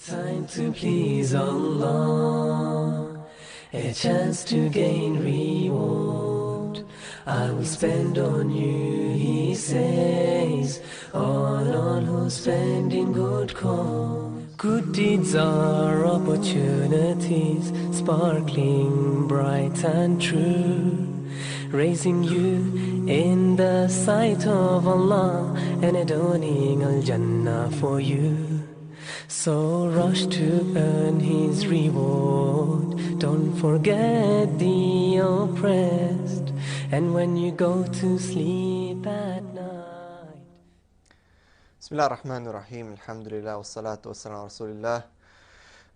Time to please Allah, a chance to gain reward. I will spend on you, he says, all who spend in good cause. Good deeds are opportunities, sparkling bright and true, raising you in the sight of Allah and adorning Al-Jannah for you. So rush to earn his reward. Don't forget the oppressed. And when you go to sleep at night. Bismillah ar-Rahman ar-Rahim. Alhamdulillah wa salatu wa salam ala Rasulillah.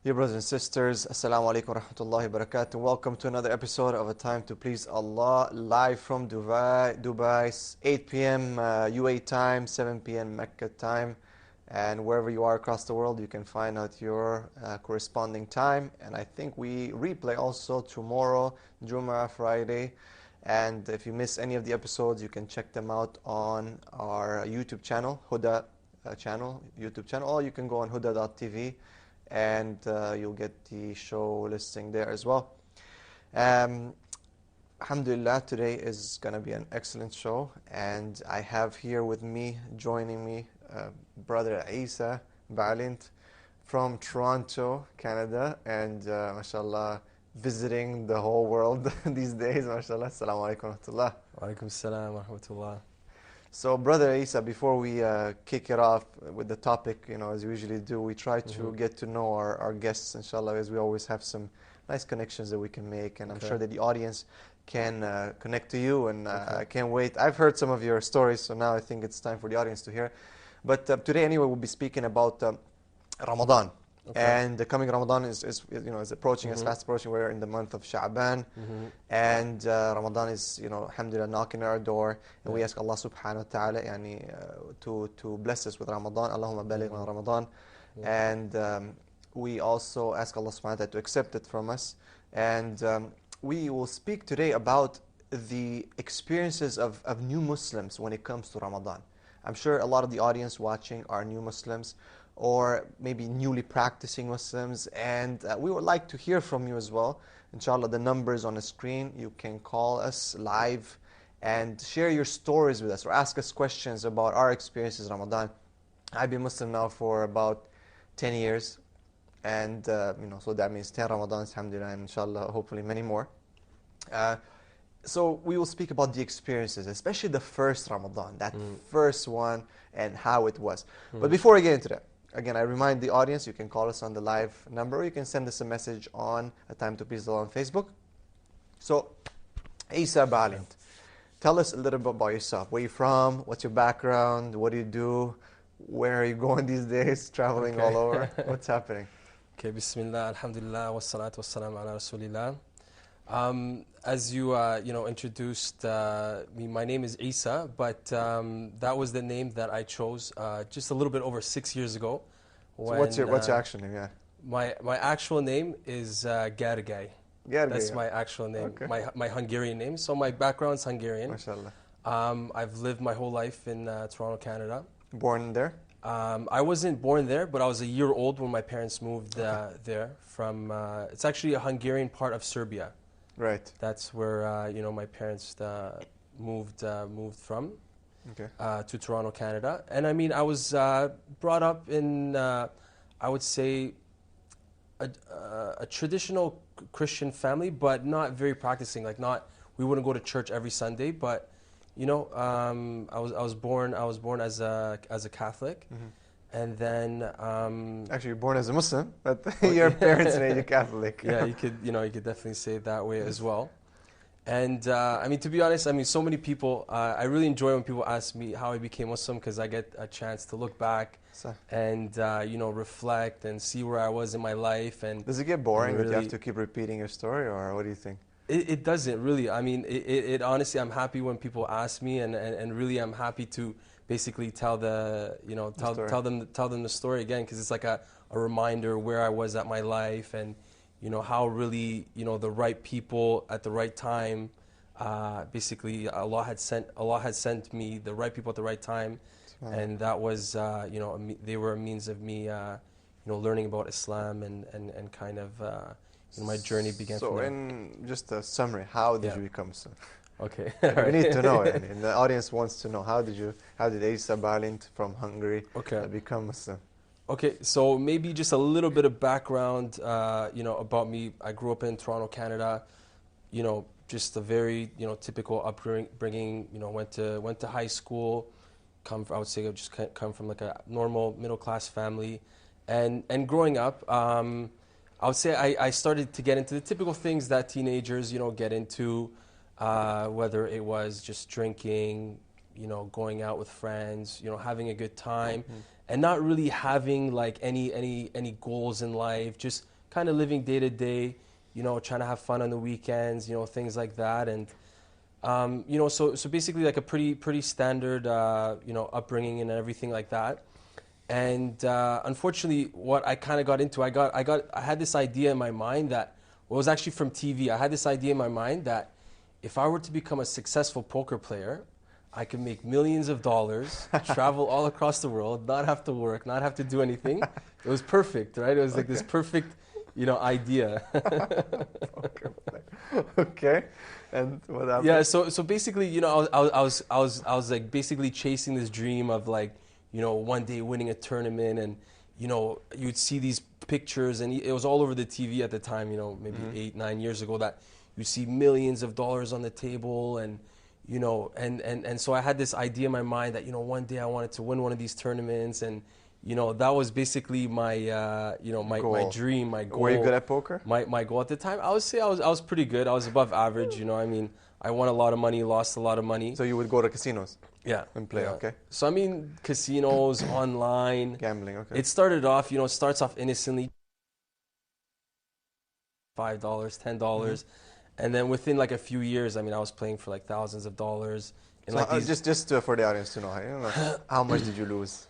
Dear brothers and sisters, Assalamu alaikum wa rahmatullahi wa barakatuh. Welcome to another episode of A Time to Please Allah, live from Dubai, 8 p.m. UAE time, 7 p.m. Mecca time. And wherever you are across the world, you can find out your corresponding time. And I think we replay also tomorrow, Jummah, Friday. And if you miss any of the episodes, you can check them out on our YouTube channel, Huda YouTube channel. Or you can go on huda.tv and you'll get the show listing there as well. Alhamdulillah, today is going to be an excellent show. And I have here with me, joining me, Brother Isa Balint from Toronto, Canada, and mashallah, visiting the whole world these days, mashallah. Assalamu alaikum wa rahmatullah. Wa alaikum salam wa rahmatullah. So, Brother Isa, before we kick it off with the topic, as we usually do, we try to get to know our guests, inshallah, as we always have some nice connections that we can make, and I'm sure that the audience can connect to you, and I can't wait. I've heard some of your stories, so now I think it's time for the audience to hear. But today, anyway, we'll be speaking about Ramadan. And the coming Ramadan is approaching, is fast approaching. We're in the month of Sha'ban. And Ramadan is, alhamdulillah, knocking at our door. And we ask Allah subhanahu wa ta'ala to bless us with Ramadan. Allahumma balighna Ramadan. And we also ask Allah subhanahu wa ta'ala to accept it from us. And we will speak today about the experiences of new Muslims when it comes to Ramadan. I'm sure a lot of the audience watching are new Muslims or maybe newly practicing Muslims, and we would like to hear from you as well. Inshallah, the numbers on the screen, you can call us live and share your stories with us or ask us questions about our experiences in Ramadan. I've been Muslim now for about 10 years, and so that means 10 Ramadans, alhamdulillah, and inshallah, hopefully many more. So we will speak about the experiences, especially the first Ramadan, that first one, and how it was. But before I get into that, again, I remind the audience, you can call us on the live number, or you can send us a message on A Time to Please Allah on Facebook. So, Isa Balint, tell us a little bit about yourself. Where are you from? What's your background? What do you do? Where are you going these days? Traveling all over? What's happening? Okay, Bismillah, Alhamdulillah, wa salatu wa salam ala Rasulillah. As you introduced me, my name is Isa, but that was the name that I chose just a little bit over 6 years ago. When, so what's your actual name? Yeah. My actual name is Gergely. That's my actual name, my Hungarian name. So my background's Hungarian. MashaAllah. I've lived my whole life in Toronto, Canada. Born there? I wasn't born there, but I was a year old when my parents moved there from. It's actually a Hungarian part of Serbia. Right. That's where my parents moved from to Toronto, Canada. And I mean, I was brought up in I would say a traditional Christian family, but not very practicing. We wouldn't go to church every Sunday, but I was born as a Catholic. And then actually, you're born as a Muslim, but your parents made you Catholic. Yeah, you could definitely say it that way as well. And I mean, to be honest, so many people. I really enjoy when people ask me how I became Muslim, because I get a chance to look back and reflect and see where I was in my life. And does it get boring that you have to keep repeating your story, or what do you think? It doesn't really. I mean, it honestly, I'm happy when people ask me, and really, I'm happy to basically tell them the story again, because it's like a reminder where I was at my life, and how really the right people at the right time. Basically, Allah had sent me the right people at the right time, and that was they were a means of me learning about Islam and kind of my journey began from there. So in just a summary, how did you become Muslim? Okay. We need to know, and the audience wants to know, how did Isa Balint from Hungary become Muslim? Okay, so maybe just a little bit of background, about me. I grew up in Toronto, Canada. Just a very, typical upbringing. Went to high school. I would say I just come from like a normal middle class family, and growing up, I would say I started to get into the typical things that teenagers, get into, whether it was just drinking, going out with friends, having a good time, and not really having like any goals in life, just kind of living day to day, trying to have fun on the weekends, things like that, and so basically like a pretty standard, upbringing and everything like that. And unfortunately, what I kind of got into, I had this idea in my mind that, well, it was actually from TV. I had this idea in my mind that if I were to become a successful poker player, I could make millions of dollars, travel all across the world, not have to work, not have to do anything. It was perfect, right? It was like this perfect, idea. Okay. And what happened? Yeah. So basically, I was like basically chasing this dream of like, one day winning a tournament, and you'd see these pictures, and it was all over the TV at the time. Maybe 8-9 years ago, that you see millions of dollars on the table, and and so I had this idea in my mind that one day I wanted to win one of these tournaments, and that was basically my my dream, my goal. Were you good at poker? My goal at the time, I would say I was pretty good. I was above average. I won a lot of money, lost a lot of money. So you would go to casinos? Yeah. And play, okay. So casinos, online. Gambling, okay. It started off, starts off innocently. $5, $10. And then within like a few years, I was playing for like thousands of dollars. And so like just for the audience to know, how much did you lose?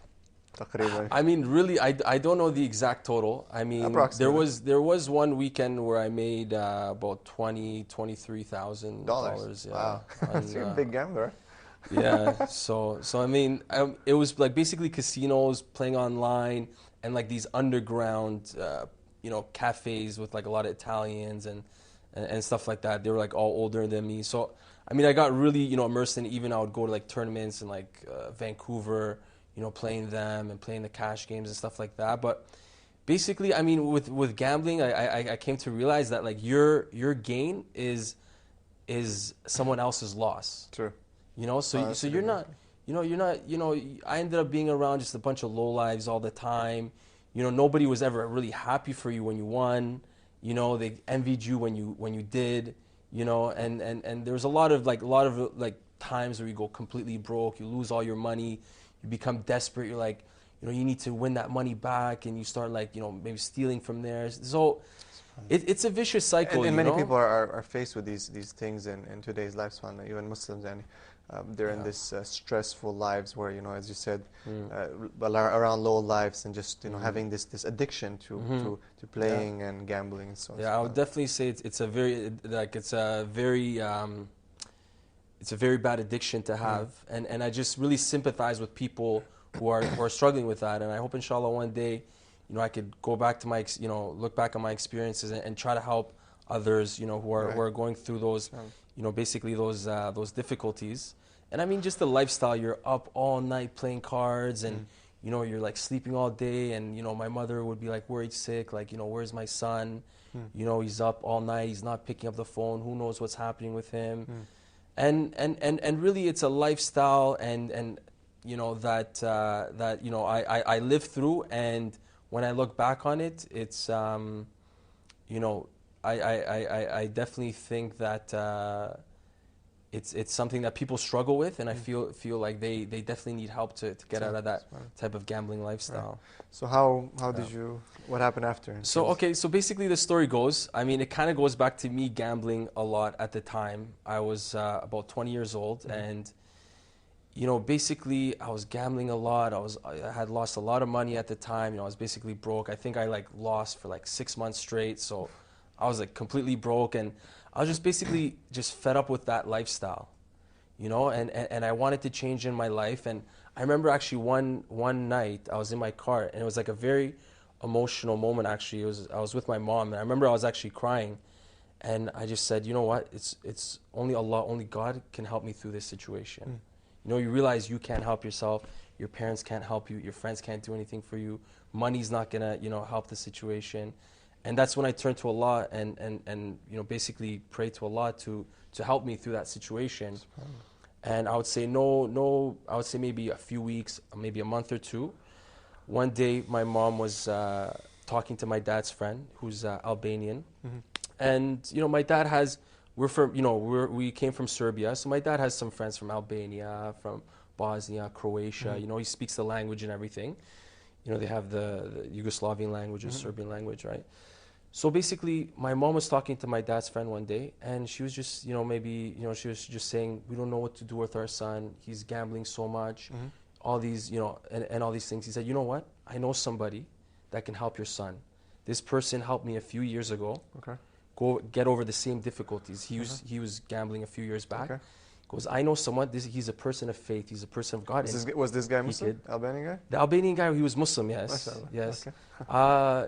Really, I don't know the exact total. There was one weekend where I made about $23,000. Yeah. Wow, so you're a big gambler. Yeah. So it was like basically casinos, playing online, and like these underground, cafes with like a lot of Italians and stuff like that. They were like all older than me. So I got really immersed in it. Even I would go to like tournaments in like Vancouver. Playing them and playing the cash games and stuff like that. But basically, with gambling, I came to realize that like your gain is someone else's loss. True. So you're not, I ended up being around just a bunch of lowlives all the time. Nobody was ever really happy for you when you won. They envied you when you did. And there was a lot of times where you go completely broke, you lose all your money. You become desperate. You're like, you need to win that money back, and you start like, maybe stealing from there. So it's a vicious cycle. And many people are faced with these things in today's lifespan, even Muslims, and they're in this stressful lives where, as you said, around low lives, and just having this addiction to playing and gambling and so on. Yeah, I would definitely say it's a very it's a very bad addiction to have, and I just really sympathize with people who are struggling with that, and I hope inshallah one day, I could go back to my look back on my experiences and try to help others, who are going through those, basically those difficulties. And just the lifestyle, you're up all night playing cards, and you're like sleeping all day, and my mother would be like worried sick, like where's my son? He's up all night, he's not picking up the phone, who knows what's happening with him? And really, it's a lifestyle, and that I lived through, and when I look back on it, it's I definitely think that it's something that people struggle with, and I feel like they definitely need help to get out of that type of gambling lifestyle. Right. So how did you? What happened after? So basically the story goes, it kind of goes back to me gambling a lot at the time. I was about 20 years old, and basically I was gambling a lot. I had lost a lot of money at the time. I was basically broke. I think I like lost for like 6 months straight. So I was like completely broke, and I was just basically just fed up with that lifestyle, and I wanted to change in my life. And I remember actually one night I was in my car, and it was like a very emotional moment actually. I was with my mom, and I remember I was actually crying, and I just said, you know what? It's only Allah, only God can help me through this situation. You know, you realize you can't help yourself. Your parents can't help you. Your friends can't do anything for you. Money's not gonna, you know, help the situation. And that's when I turned to Allah and you know, basically prayed to Allah to help me through that situation. And I would say I would say maybe a few weeks, maybe a month or two. One day, my mom was talking to my dad's friend, who's Albanian, and you know, my dad has. We came from Serbia, so my dad has some friends from Albania, from Bosnia, Croatia. You know, he speaks the language and everything. You know, they have the Yugoslavian language or Serbian language, right? So basically, my mom was talking to my dad's friend one day, and she was just, you know, maybe, you know, she was just saying, we don't know what to do with our son. He's gambling so much, all these, you know, and all these things. He said, you know what? I know somebody that can help your son. This person helped me a few years ago. Go get over the same difficulties. He was gambling a few years back. Goes, I know someone. He's a person of faith. He's a person of God. Was this guy Muslim? Albanian guy? The Albanian guy, he was Muslim. Yes, yes.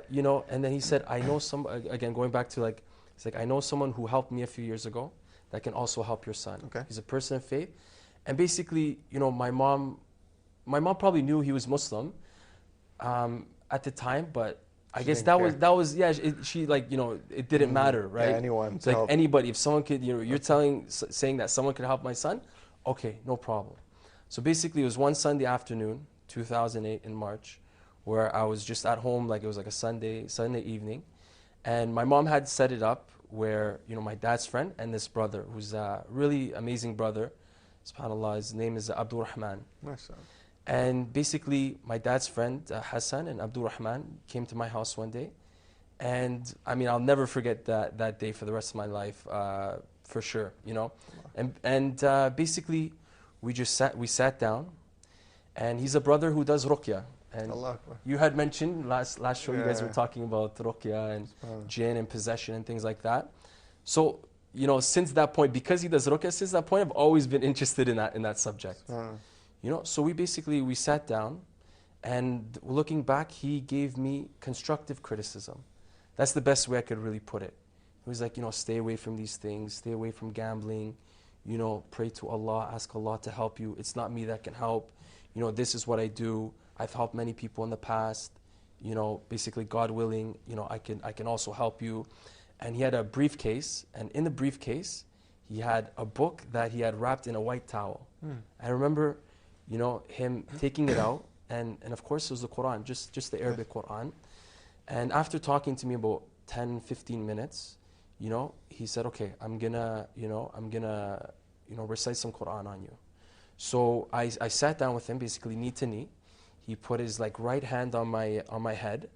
You know, and then he said, I know some. Again, going back to like, he's like, I know someone who helped me a few years ago that can also help your son. He's a person of faith, and basically, you know, my mom probably knew he was Muslim at the time, but I guess that was she like, you know, it didn't matter, right? Yeah, anyone. It's like anybody, if someone could, you know, you're saying that someone could help my son, okay, no problem. So basically, it was one Sunday afternoon, 2008 in March, where I was just at home, like it was like a Sunday evening, and my mom had set it up where, you know, my dad's friend and this brother, who's a really amazing brother, subhanAllah, his name is Abdul Rahman. And basically, my dad's friend, Hassan and Abdul Rahman, came to my house one day. And I mean, I'll never forget that day for the rest of my life, for sure, you know. And basically, we sat down. And he's a brother who does ruqya. And you had mentioned last show, you guys were talking about ruqya and jinn and possession and things like that. So, you know, since that point, because he does ruqya, since that point, I've always been interested in that subject. You know, so we sat down, and looking back, he gave me constructive criticism. That's the best way I could really put it. He was like, you know, stay away from these things, stay away from gambling, you know, pray to Allah, ask Allah to help you. It's not me that can help. You know, this is what I do. I've helped many people in the past. You know, basically, God willing, you know, I can also help you. And he had a briefcase, and in the briefcase, he had a book that he had wrapped in a white towel. I remember, you know, him taking it out, and of course it was the Quran, just the Arabic Quran. And after talking to me about 10, 15 minutes, you know, he said, okay, I'm gonna recite some Quran on you. So I sat down with him, basically knee to knee. He put his like right hand on my head,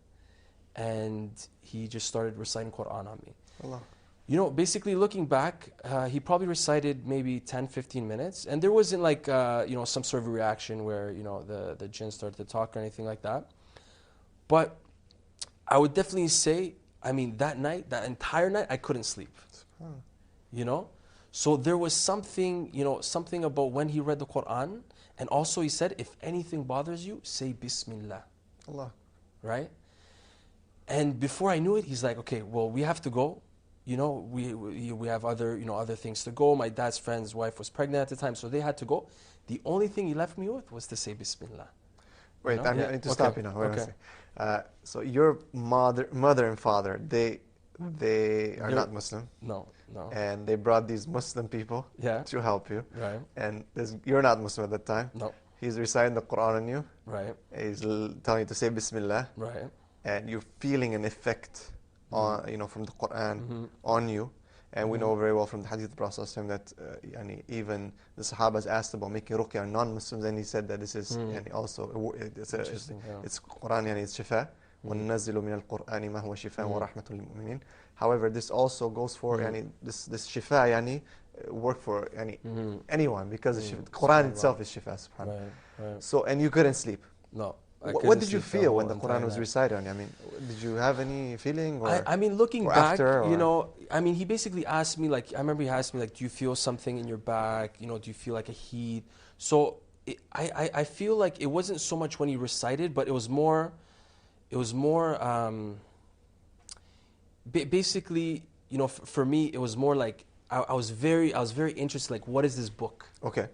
and he just started reciting Quran on me. Allah. You know, basically looking back, he probably recited maybe 10, 15 minutes. And there wasn't like, you know, some sort of reaction where, you know, the jinn started to talk or anything like that. But I would definitely say, I mean, that entire night, I couldn't sleep. You know? So there was something, you know, something about when he read the Quran. And also he said, if anything bothers you, say Bismillah. Allah. Right? And before I knew it, he's like, okay, well, we have to go. You know, we have other things to go. My dad's friend's wife was pregnant at the time, so they had to go. The only thing he left me with was to say Bismillah. Wait, you know? I need to stop you now. Wait a second. So your mother and father, they are not Muslim. No. And they brought these Muslim people to help you. Right. And you're not Muslim at that time. No. He's reciting the Quran on you. Right. He's telling you to say Bismillah. Right. And you're feeling an effect on, you know, from the Quran on you. And we know very well from the hadith of the Prophet that even the Sahabas asked about making ruqya on non-Muslims, and he said that this is also it's Quran, it's shifa. وَنَنَزِّلُ مِنَ الْقُرْآنِ مَا هُوَ شِفَاءٌ وَرَحْمَةٌ لِلْمُؤْمِنِينَ. However, this also goes for this shifa work for anyone, because the Quran itself is shifa. Right. So, and you couldn't sleep. No. What did you feel when the Quran was recited on you? I mean, did you have any feeling? Or, I mean, looking back, you know, I mean, he basically asked me, like, I remember he asked me, like, do you feel something in your back? You know, do you feel like a heat? So I feel like it wasn't so much when he recited, but it was more it was more, basically, you know, for me, it was more like, I was very interested, like, what is this book? Okay.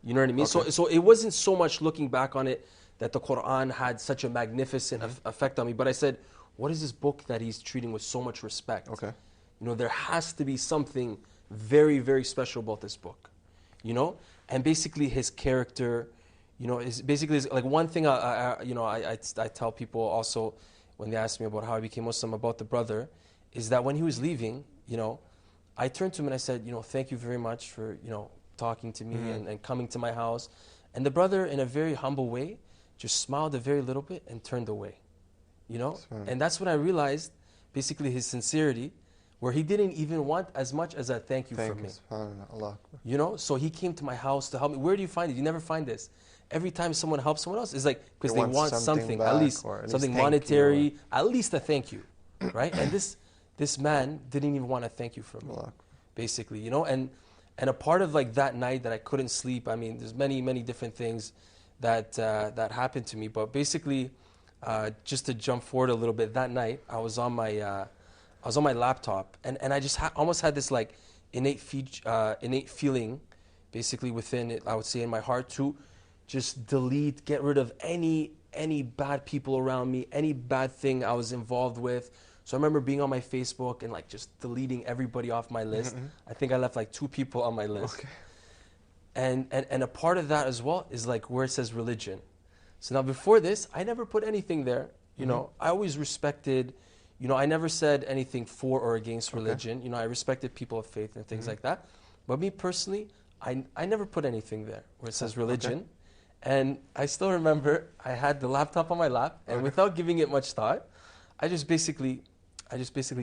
You know what I mean? Okay. So it wasn't so much looking back on it that the Quran had such a magnificent effect on me, but I said, what is this book that he's treating with so much respect? Okay. You know, there has to be something very, very special about this book, you know? And basically his character, you know, is basically like one thing I tell people also when they ask me about how I became Muslim, about the brother, is that when he was leaving, you know, I turned to him and I said, you know, thank you very much for, you know, talking to me and coming to my house. And the brother, in a very humble way, just smiled a very little bit and turned away, you know? And that's when I realized, basically, his sincerity, where he didn't even want as much as a thank you from me. Allah. You know? So he came to my house to help me. Where do you find it? You never find this. Every time someone helps someone else, it's like, because they want something, at least something monetary, at least a thank you, right? And this man didn't even want a thank you from me, basically, you know? And a part of like that night that I couldn't sleep, I mean, there's many, many different things that happened to me, but basically, just to jump forward a little bit, that night I was on my laptop, and I just almost had this like innate feeling, basically within it, I would say in my heart, to just get rid of any bad people around me, any bad thing I was involved with. So I remember being on my Facebook and like just deleting everybody off my list. I think I left like 2 people on my list. Okay. And a part of that as well is like where it says religion. So now before this, I never put anything there. You know, I always respected, you know, I never said anything for or against religion. You know, I respected people of faith and things like that. But me personally, I never put anything there where it says religion. And I still remember I had the laptop on my lap, and without giving it much thought, I just basically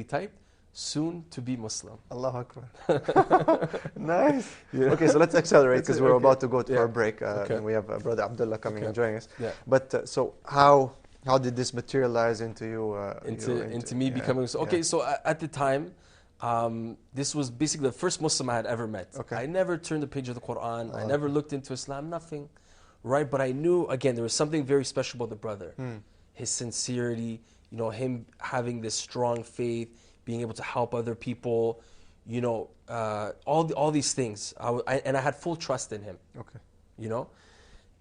typed, soon to be Muslim. Allahu Akbar. Nice. Yeah. Okay, so let's accelerate because we're about to go to our break. And we have Brother Abdullah coming and joining us. Yeah. But so how did this materialize into you? Into me becoming Muslim? Okay, so at the time, this was basically the first Muslim I had ever met. Okay. I never turned the page of the Quran. I never looked into Islam, nothing. Right? But I knew, again, there was something very special about the brother. His sincerity, you know, him having this strong faith, being able to help other people, you know, all these things. I had full trust in him. Okay. You know?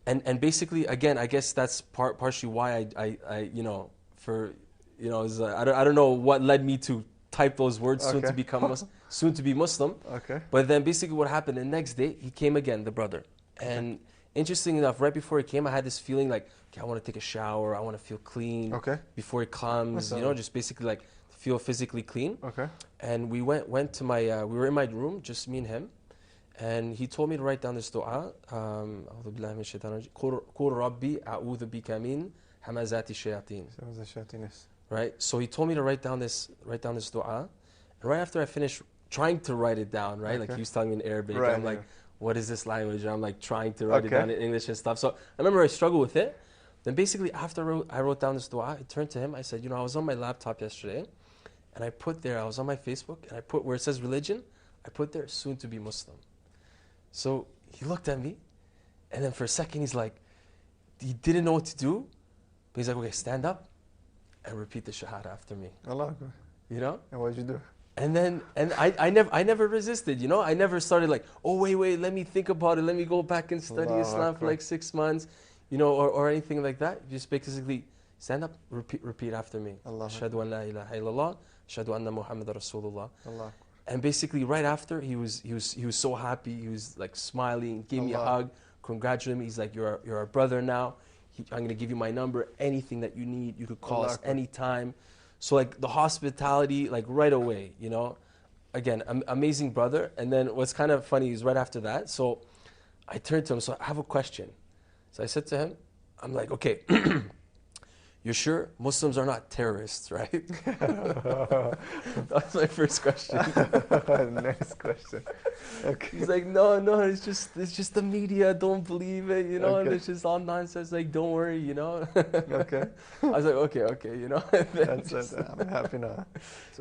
And basically, again, I guess that's partially why I you know, for, you know, I don't know what led me to type those words, soon to become Muslim, soon to be Muslim. Okay. But then basically what happened, the next day, he came again, the brother. And interesting enough, right before he came, I had this feeling like, okay, I want to take a shower, I want to feel clean before he comes, you know, just basically like feel physically clean. Okay. And we went to my, we were in my room, just me and him, and he told me to write down this dua, أعوذ بالله من الشيطان الرجيم قل ربي أعوذ بك من همزات الشياطين. Right? So he told me to write down this dua, and right after I finished trying to write it down, right? Like he was telling me in Arabic, and I'm like, what is this language? And I'm like trying to write it down in English and stuff. So I remember I struggled with it. Then basically after I wrote down this dua, I turned to him, I said, you know, I was on my laptop yesterday, and I put there, I was on my Facebook, and I put where it says religion, I put there, soon to be Muslim. So he looked at me, and then for a second he's like, he didn't know what to do, but he's like, okay, stand up and repeat the shahada after me. Allah. You know? And what did you do? And I never resisted, you know? I never started like, oh, wait, let me think about it. Let me go back and study Islam for like 6 months, you know, or anything like that. Just basically stand up, repeat after me. Ashhadu an la ilaha illallah, ashhadu anna Muhammad Rasulullah. And basically right after, he was so happy. He was like smiling, gave me a hug, congratulated me. He's like, you're our brother now. I'm going to give you my number. Anything that you need, you could call us anytime. So like the hospitality, like right away, you know. Again, amazing brother. And then what's kind of funny is right after that, so I turned to him, so I have a question. So I said to him, I'm like, okay, you're sure Muslims are not terrorists, right? That's my first question. Nice question. Okay. He's like, no, it's just the media, don't believe it, you know, and it's just all nonsense, like, don't worry, you know. Okay. I was like, okay, you know. That's it. I'm happy now.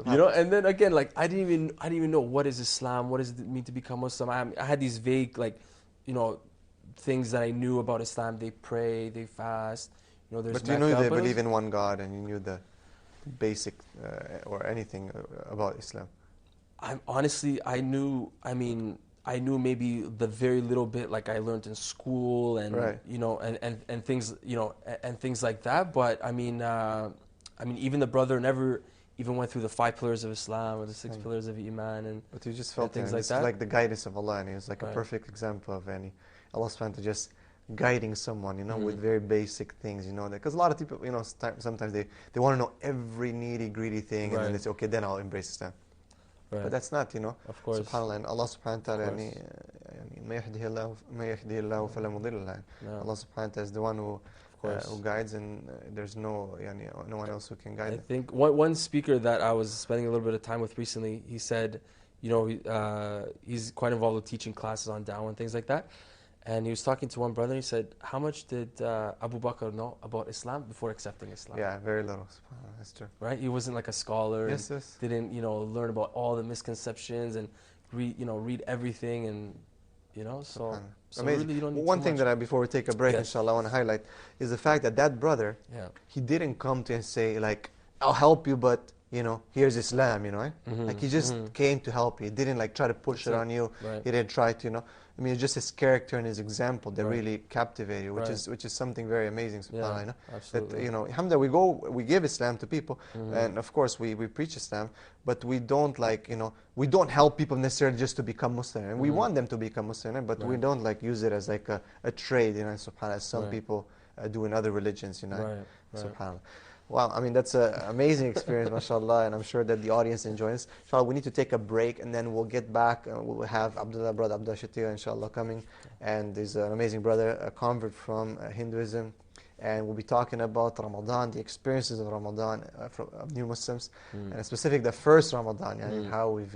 You know, and then again, like, I didn't even know what is Islam, what does it mean to become Muslim. I had these vague, like, you know, things that I knew about Islam. They pray, they fast, You know, there's But you knew they but believe in one God, and you knew the basic or anything about Islam. I'm honestly, I knew maybe the very little bit like I learned in school and Right. you know and things, you know, and things like that. But I mean even the brother never even went through the 5 pillars of Islam or the 6 pillars of Iman and But you just felt things it. like It's that. like the guidance of Allah, and it's like a Right. perfect example of Allah subhanahu wa ta'ala just guiding someone, you know, with very basic things, you know, because a lot of people, you know, sometimes they want to know every nitty-gritty thing, and then they say, okay, then I'll embrace Islam. Right. But that's not, you know, Of course. subhanAllah, and Allah subhanahu wa ta'ala, ما يهدي الله فلا مضل له. Allah subhanahu wa ta'ala is the one who guides, and there's no one else who can guide I them. think one speaker that I was spending a little bit of time with recently, he said, you know, he's quite involved with teaching classes on Dawah and things like that. And he was talking to one brother and he said, how much did Abu Bakr know about Islam before accepting Islam? Yeah, very little. SubhanAllah, that's true. Right? He wasn't like a scholar. Yes, yes. Didn't, you know, learn about all the misconceptions and read everything and, you know, so amazing. Really you don't need One too thing much. that before we take a break, inshallah, I want to highlight is the fact that that brother, he didn't come to and say like, I'll help you, but you know, here's Islam, you know, like he just came to help you. He didn't like try to push it on you. Right. He didn't try to, you know, I mean, it's just his character and his example that really captivate you, which is something very amazing, subhanAllah, you know? Absolutely. That, you know, alhamdulillah, we give Islam to people, and of course we preach Islam, but we don't like, you know, we don't help people necessarily just to become Muslim, and we want them to become Muslim, but we don't like use it as like a trade, you know, subhanAllah, as some people do in other religions, you know, subhanAllah. Wow, I mean, that's an amazing experience, mashallah, and I'm sure that the audience enjoys. Inshallah, we need to take a break, and then we'll get back. We'll have brother Abdullah Shatira, inshallah, coming. And there's an amazing brother, a convert from Hinduism. And we'll be talking about Ramadan, the experiences of Ramadan of new Muslims, and specifically the first Ramadan, how we've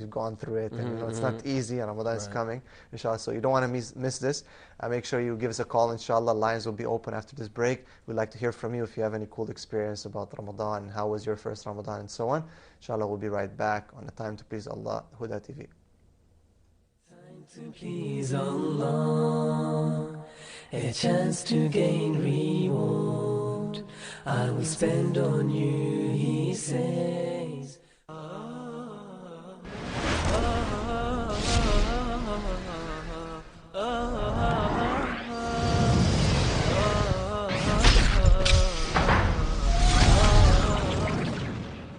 gone through it, and you know, it's not easy, and Ramadan is coming, inshallah. So you don't want to miss this. Make sure you give us a call, inshallah. Lines will be open after this break. We'd like to hear from you if you have any cool experience about Ramadan, how was your first Ramadan, and so on. Inshallah, we'll be right back on the Time to Please Allah, Huda TV. Time to please Allah, a chance to gain reward. I will spend on you, he says.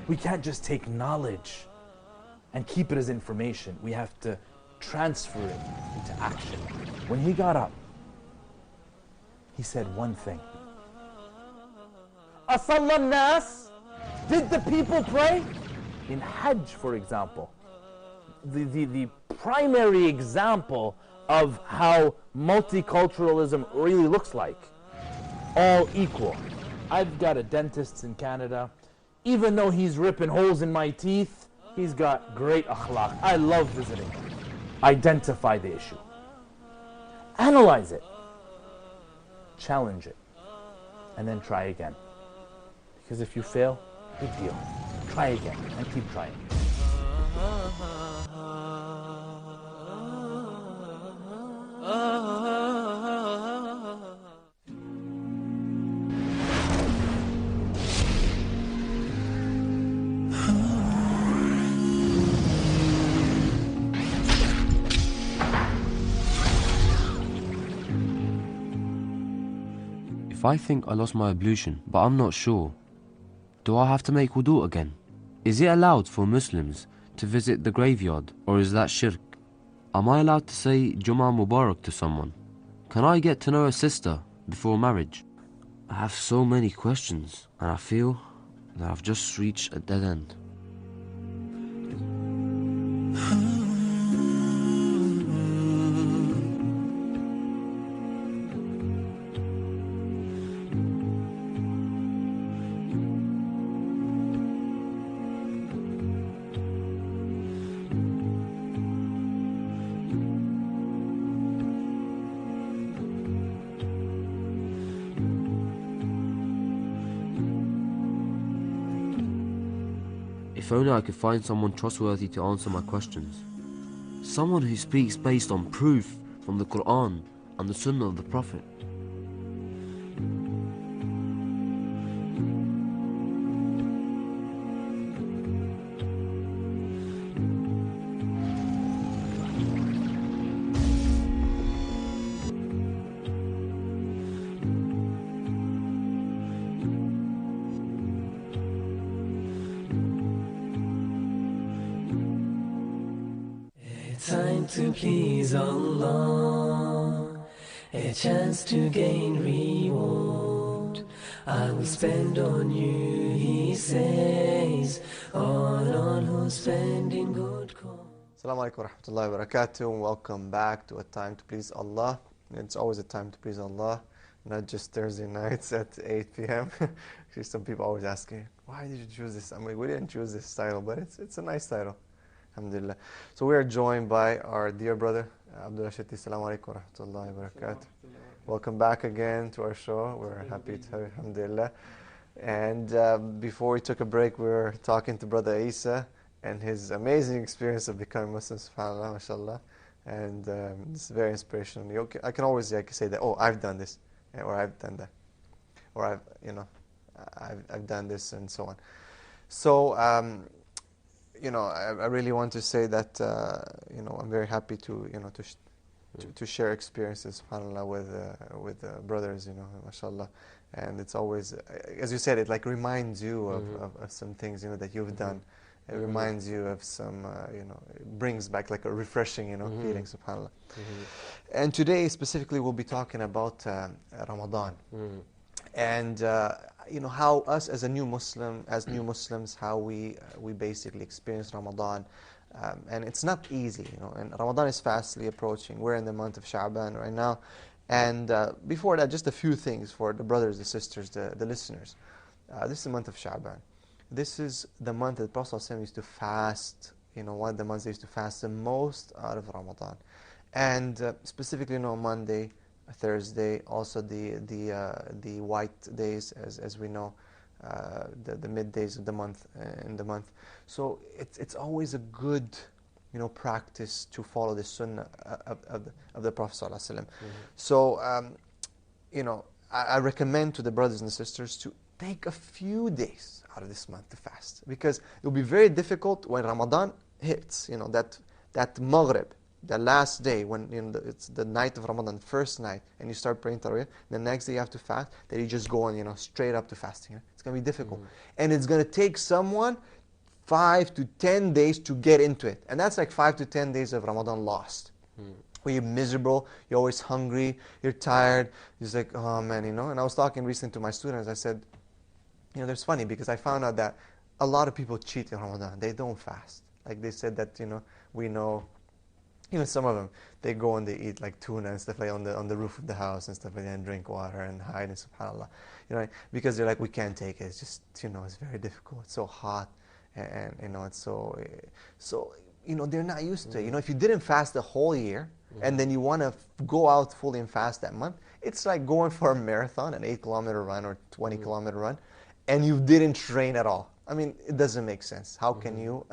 We can't just take knowledge and keep it as information. We have to transfer it into action. When he got up, he said one thing. Asalla nas? Did the people pray? In Hajj, for example, the primary example of how multiculturalism really looks like. All equal. I've got a dentist in Canada. Even though he's ripping holes in my teeth, he's got great akhlaq. I love visiting him. Identify the issue. Analyze it. Challenge it. And then try again. Because if you fail, big deal. Try again and keep trying. If I think I lost my ablution, but I'm not sure, do I have to make wudu again? Is it allowed for Muslims to visit the graveyard, or is that shirk? Am I allowed to say Jummah Mubarak to someone? Can I get to know a sister before marriage? I have so many questions, and I feel that I've just reached a dead end. If only I could find someone trustworthy to answer my questions. Someone who speaks based on proof from the Quran and the Sunnah of the Prophet. time to please Allah, a chance to gain reward. I will spend on you, he says, on all who spend in good cause. Assalamu alaikum wa rahmatullahi wa barakatuh, and welcome back to A Time to Please Allah. It's always a time to please Allah, not just Thursday nights at 8 p.m. Actually, some people always ask me, why did you choose this? I mean, we didn't choose this title, but it's a nice title. Alhamdulillah. So we are joined by our dear brother, Abdullah Shatti. Assalamu alaikum wa rahmatullahi wa barakatuh. Welcome back again to our show. We're happy to have you, alhamdulillah. And before we took a break, we were talking to Brother Isa and his amazing experience of becoming Muslim, subhanAllah, mashallah. And it's very inspirational. Okay, I can always say that, oh, I've done this, or I've done that, or I've done this, and so on. So, I really want to say that, I'm very happy to, to share experiences, subhanAllah, with brothers, mashallah. And it's always, as you said, it like reminds you of some things, that you've done. It reminds you of some, it brings back like a refreshing, feeling, subhanAllah. And today, specifically, we'll be talking about Ramadan. And, how us as new Muslims, how we basically experience Ramadan. And it's not easy, and Ramadan is fastly approaching. We're in the month of Sha'ban right now. And before that, just a few things for the brothers, the sisters, the listeners. This is the month of Sha'ban. This is the month that the Prophet ﷺ used to fast, one of the months they used to fast the most out of Ramadan. And specifically, Monday, Thursday, also the white days, as we know, the middays of the month, in the month. So it's always a good, practice to follow the sunnah of the Prophet ﷺ. So, I recommend to the brothers and sisters to take a few days out of this month to fast, because it will be very difficult when Ramadan hits, that Maghrib, the last day, when it's the night of Ramadan, first night, and you start praying Taraweeh, the next day you have to fast, then you just go on, straight up to fasting. It's going to be difficult. And it's going to take someone 5 to 10 days to get into it. And that's like 5 to 10 days of Ramadan lost. Where you're miserable, you're always hungry, you're tired, you're just like, oh man, And I was talking recently to my students, I said, there's funny, because I found out that a lot of people cheat in Ramadan. They don't fast. Like they said that, we know, some of them, they go and they eat like tuna and stuff like on the roof of the house and stuff like that, and drink water and hide, and subhanAllah. Because they're like, we can't take it. It's just, it's very difficult. It's so hot. And it's so they're not used to it. If you didn't fast the whole year, and then you want to go out fully and fast that month, it's like going for a marathon, an 8-kilometer run or 20-kilometer run, and you didn't train at all. I mean, it doesn't make sense. How can you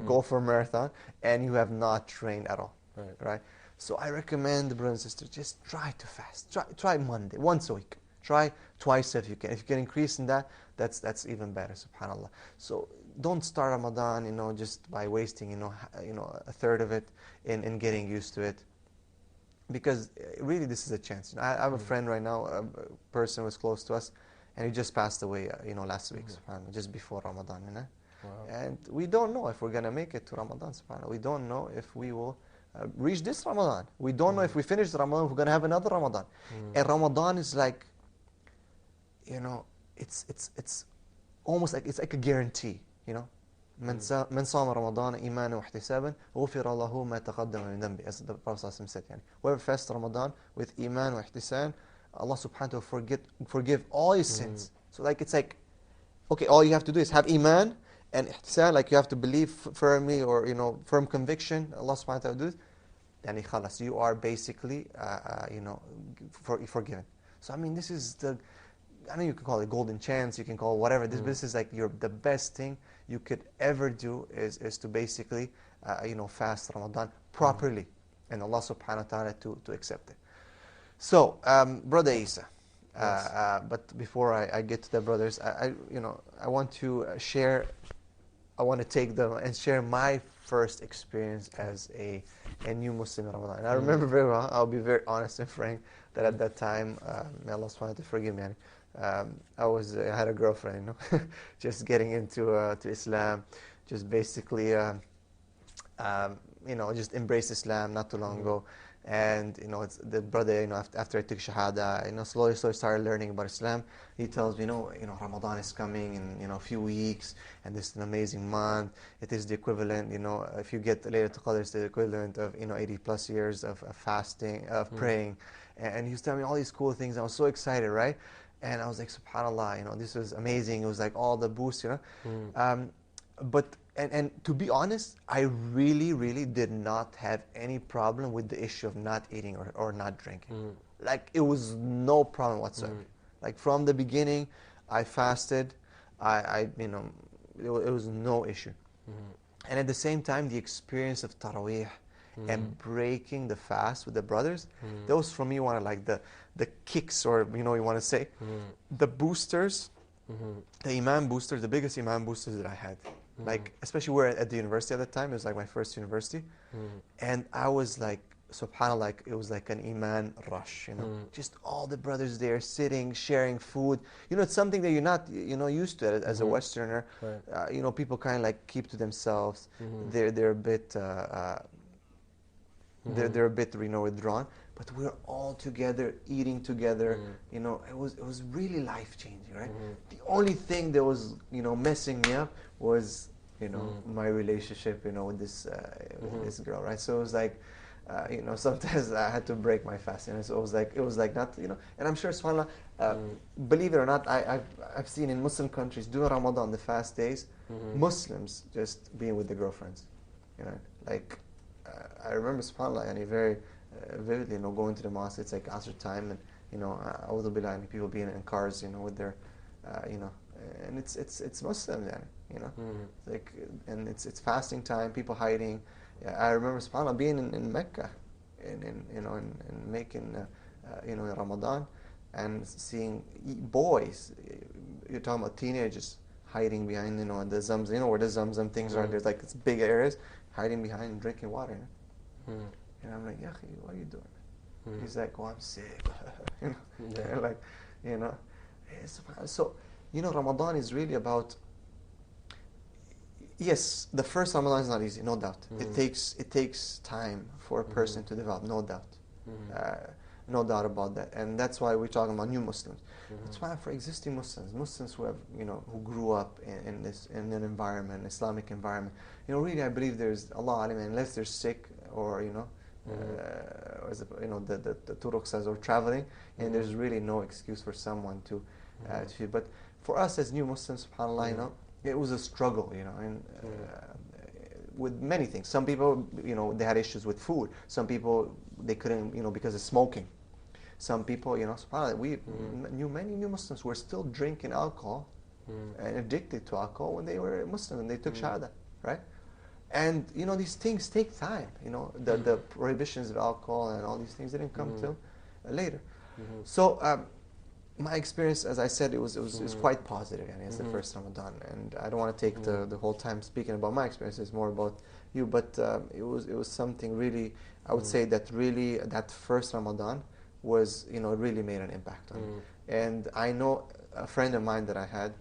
go for a marathon and you have not trained at all? Right? So I recommend the brothers and sisters, just try to fast. Try Monday, once a week. Try twice if you can. If you can increase in that, that's even better, subhanAllah. So don't start Ramadan, just by wasting, a third of it in getting used to it. Because really this is a chance. I have a friend right now, a person who was close to us, and he just passed away, last week, subhanAllah, just before Ramadan, Wow. And we don't know if we're going to make it to Ramadan, subhanAllah. We don't know if we will reach this Ramadan. We don't know if we finish Ramadan, we're going to have another Ramadan. And Ramadan is like, it's almost like, it's like a guarantee, من صام رمضان إيمانا واحتسابا غفر له ما تقدم من ذنبه, as the Prophet said. Whoever fasts Ramadan with iman wa ihtisan, Allah subhanahu wa ta'ala forgive all his sins. So it's like, okay, all you have to do is have iman and ihtisan, like you have to believe firmly, or firm conviction, Allah subhanahu wa ta'ala do this, then khalas, you are basically forgiven. So this is I know you can call it golden chance, you can call it whatever. This is like the best thing you could ever do is to basically fast Ramadan properly, and Allah subhanahu wa ta'ala to accept it. So Brother Isa, yes. But before I get to the brothers, I want to share, I want to take them and share my first experience as a new Muslim in Ramadan. And I remember very well, I'll be very honest and frank, that at that time, may Allah subhanahu wa ta'ala forgive me, I had a girlfriend, just getting into to Islam, just basically just embraced Islam not too long ago. And, it's the brother, after I took Shahada, slowly started learning about Islam. He tells me, Ramadan is coming in, a few weeks, and this is an amazing month. It is the equivalent, if you get Laylatul Qadr, it's the equivalent of, 80 plus years of fasting, of praying. And he was telling me all these cool things. I was so excited, right? And I was like, subhanAllah, this was amazing. It was like all the boost, But and to be honest, I really, really did not have any problem with the issue of not eating or not drinking. Like, it was no problem whatsoever. Like, from the beginning, I fasted. It was no issue. And at the same time, the experience of Taraweeh and breaking the fast with the brothers, those for me were like the kicks, or you want to say, the boosters, the Iman boosters, the biggest Iman boosters that I had. Like, especially we're at the university at the time. It was like my first university. And I was like, subhanAllah, like, it was like an Iman rush, Just all the brothers there sitting, sharing food. It's something that you're not, used to as a Westerner. Right. People kind of like keep to themselves. They're a bit, they're a bit, withdrawn. But we're all together, eating together. It was really life-changing, right? The only thing that was, messing me up was, my relationship, with this girl, right? So it was like, sometimes I had to break my fast, So it was like not, and I'm sure, subhanAllah, believe it or not, I've seen in Muslim countries during Ramadan, the fast days, Muslims just being with the girlfriends, Like, I remember, subhanAllah, very vividly, going to the mosque. It's like Asr time, and A'udhu Billah, and people being in cars, with their, and it's Muslim then, like, and it's fasting time, people hiding. I remember, subhanAllah, being in Mecca, in making, in Ramadan, and seeing boys. You're talking about teenagers hiding behind, the Zamzam, where the Zamzam things are. There's like, it's big areas, hiding behind and drinking water. And I'm like, Yahi, what are you doing? He's like, oh, I'm sick. Like, so, Ramadan is really about, yes, the first Ramadan is not easy, no doubt. It takes time for a person to develop, no doubt. No doubt about that. And that's why we're talking about new Muslims. That's why for existing Muslims who have, who grew up in an environment, Islamic environment, really I believe there's Allah, unless they're sick or, the turuq says, or traveling, and there's really no excuse for someone to but for us as new Muslims, subhanAllah, it was a struggle, and with many things. Some people, they had issues with food. Some people, they couldn't, because of smoking. Some people, subhanAllah, we knew many new Muslims who were still drinking alcohol and addicted to alcohol when they were Muslim and they took Shahada, right? And, these things take time, the prohibitions of alcohol and all these things didn't come till later. So, my experience, as I said, it was quite positive, as the first Ramadan. And I don't want to take the whole time speaking about my experience. It's more about you. But it was something really, I would say that really that first Ramadan was, really made an impact on me. And I know a friend of mine that I had,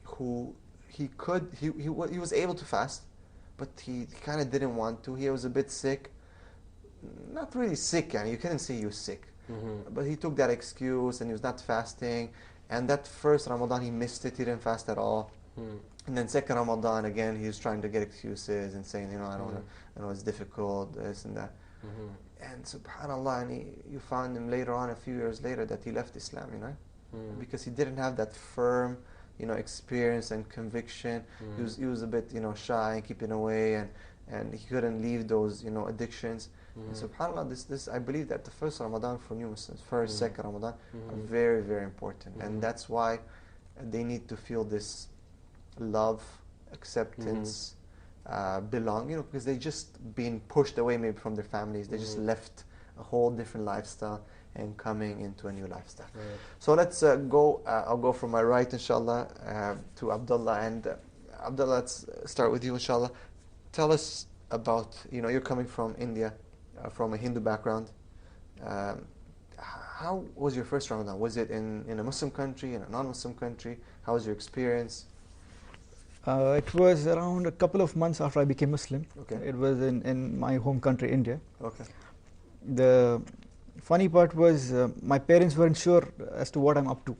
who he was able to fast, but he kind of didn't want to. He was a bit sick, not really sick, you couldn't say he was sick. But he took that excuse and he was not fasting. And that first Ramadan he missed it, he didn't fast at all. And then second Ramadan again he was trying to get excuses and saying, I don't know, it's difficult, this and that. And subhanAllah, and you found him later on, a few years later, that he left Islam, because he didn't have that firm, experience and conviction. He was a bit, shy and keeping away, and he couldn't leave those, addictions. And subhanAllah, this I believe that the first Ramadan for new Muslims, second Ramadan, are very, very important. And that's why they need to feel this love, acceptance, belong, because they just been pushed away maybe from their families. They just left a whole different lifestyle and coming into a new lifestyle. So let's go, I'll go from my right, inshallah, to Abdullah. And Abdullah, let's start with you, inshallah. Tell us about, you're coming from India, from a Hindu background. How was your first Ramadan? Was it in a Muslim country, in a non-Muslim country? How was your experience? It was around a couple of months after I became Muslim. Okay. It was in my home country, India. Okay. The funny part was my parents weren't sure as to what I'm up to.